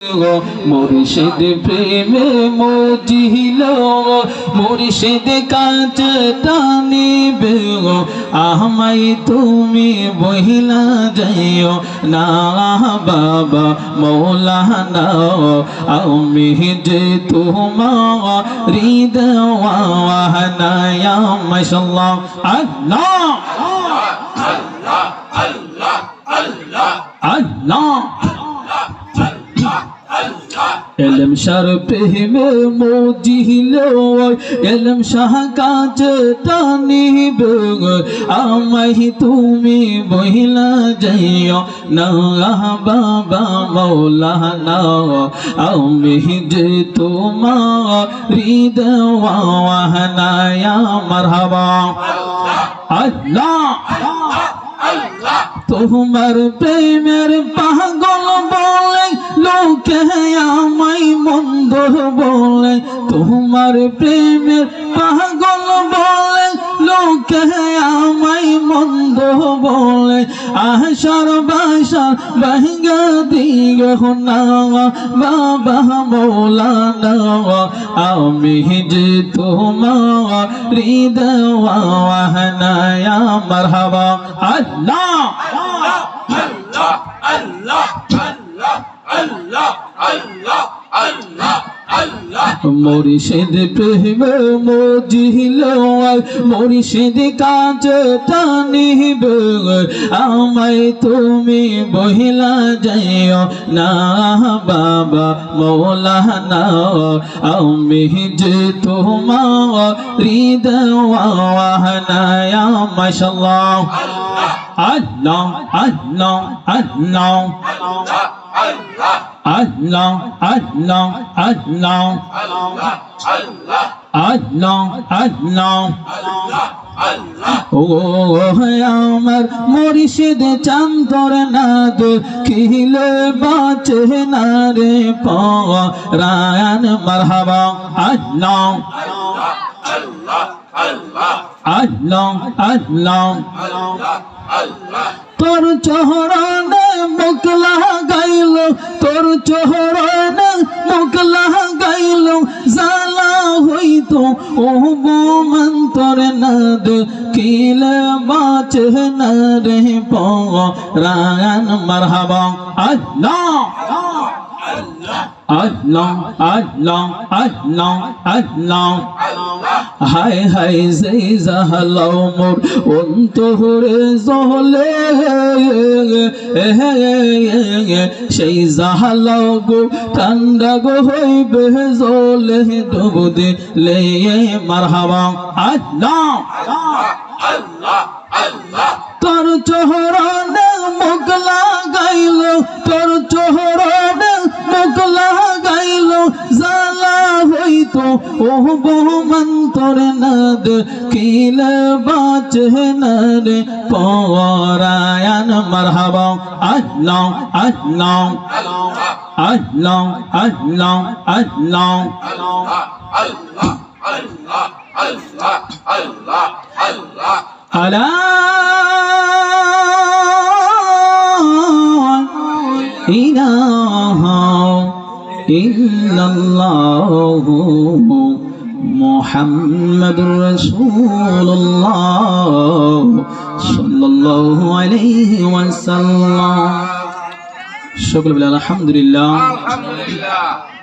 মুর্শিদ প্রেমে মজিল মুর্শিদ কাজ টানিবে আমায় তুমি বহিলা যাইও না বাবা মৌলানা আমি যে তোমার হৃদয়ওয়ানা ইয়া মাশাআল্লাহ আল্লাহ আল্লাহ আল্লাহ আল্লাহ আল্লাহ এলম শরফে মে মজিল এলম শাহ কাজ টানিবে আমায় তুমি বহিলা যাইও না বাবা মৌলানা আমি যে তোমার হৃদয়ওয়ানা ইয়া মারহাবা আল্লাহ আল্লাহ তোমার প্রেমের পাগল বলে লোকে আমায় মন্দ বলে তোমার প্রেমের পাগল বলে লোকে আমায় মন্দ বলে আশার বাসার ভাঙ্গা দিও না বাবা মৌলানা আমি যে তোমার হৃদয়ওয়ানা ইয়া মারহাবা আল্লাহ আল্লাহ আল্লাহ আল্লাহ আল্লাহ আল্লাহ আল্লাহ মুর্শিদ প্রেমে মজিল মুর্শিদ কাজ টানিবে আমায় তুমি বহিলা যাইও না বাবা মৌলানা আমি যে তোমার হৃদয়ওয়ানা ইয়া মাশাআল্লাহ আল্লাহ আল্লাহ আল্লাহ আল্লাহ আল্লাহ আল্লাহ আল্লাহ আল্লাহ ও আমার মুর্শিদ চান্তর নাদ কিলে বাঁচে না রে পরায়ণ মারহাবা আল্লাহ আল্লাহ আল্লাহ তোর চহরানে মুখ লাগাইল তোর চহরানে মুখ লাগাইল জালা হইতো ও মন্তর নাদ কিলে বাঁচে না রে পরায়ণ মারহাবা আল্লাহ আল্লাহ আল্লাহ আল্লাহ আল্লাহ হায় হায় যেই জাহালাও মোর অন্তরে জ্বলে সেই জাহালাও গো ঠান্ডা গো হইবে জ্বলে ডুব দিলে মারহাবা আল্লাহ আল্লাহ আল্লাহ তোর চহরানে মুখ লাগাইল তোর চহরানে মুখ লাগাইল জালা হইতো ও মন্তর নাদ কিলে বাঁচে না রে পরায়ণ মারহাবা আল্লাহ আল্লাহ আল্লাহ আল্লাহ আল্লাহ আল্লাহ আল্লাহ আল্লাহ আল্লাহ আলা ইলাহা ইল্লাল্লাহু মুহাম্মাদুর রাসূলুল্লাহ সাল্লাল্লাহু আলাইহি ওয়াসাল্লাম সকলে বলে আলহামদুলিল্লাহ।